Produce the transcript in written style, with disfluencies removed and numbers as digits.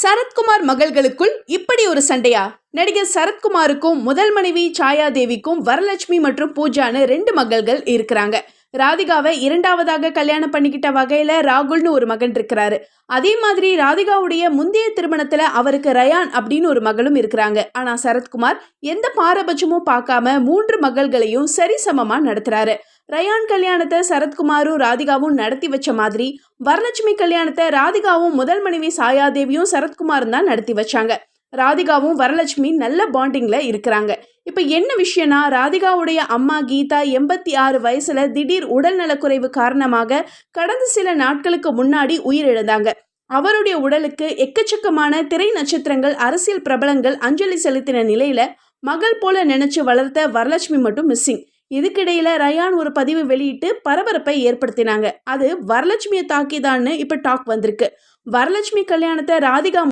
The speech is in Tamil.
சரத்குமார் மகள்களுக்குள் இப்படி ஒரு சண்டையா? நடிகர் சரத்குமாருக்கும் முதல் மனைவி சாயாதேவிக்கும் வரலட்சுமி மற்றும் பூஜான்னு 2 மகள்கள் இருக்கிறாங்க. ராதிகாவை 2வதாக கல்யாணம் பண்ணிக்கிட்ட வகையில ராகுல்னு ஒரு மகன் இருக்கிறாரு. அதே மாதிரி ராதிகாவுடைய முந்தைய திருமணத்துல அவருக்கு ரயான் அப்படின்னு ஒரு மகளும் இருக்கிறாங்க. ஆனா சரத்குமார் எந்த பாரபட்சமும் பார்க்காம 3 மகள்களையும் சரிசமமா நடத்துறாரு. ரயான் கல்யாணத்தை சரத்குமாரும் ராதிகாவும் நடத்தி வச்ச மாதிரி வரலட்சுமி கல்யாணத்தை ராதிகாவும் முதல் மனைவி சாயாதேவியும் சரத்குமாரும் தான் நடத்தி வச்சாங்க. ராதிகாவும் வரலட்சுமி நல்ல பாண்டிங்ல இருக்கிறாங்க. இப்ப என்ன விஷயம்னா, ராதிகாவுடைய அம்மா கீதா 86 வயசுல திடீர் உடல் நலக்குறைவு காரணமாக கடந்த சில நாட்களுக்கு முன்னாடி உயிரிழந்தாங்க. அவருடைய உடலுக்கு எக்கச்சக்கமான திரை நட்சத்திரங்கள், அரசியல் பிரபலங்கள் அஞ்சலி செலுத்தின நிலையில மகள் போல நினைச்சு வளர்த்த வரலட்சுமி மட்டும் மிஸ்ஸிங். இதுக்கிடையில ரயான் ஒரு பதிவு வெளியிட்டு பரபரப்பை ஏற்படுத்தினாங்க. அது வரலட்சுமியை தாக்கிதான்னு இப்ப டாக் வந்திருக்கு. வரலட்சுமி கல்யாணத்தை ராதிகா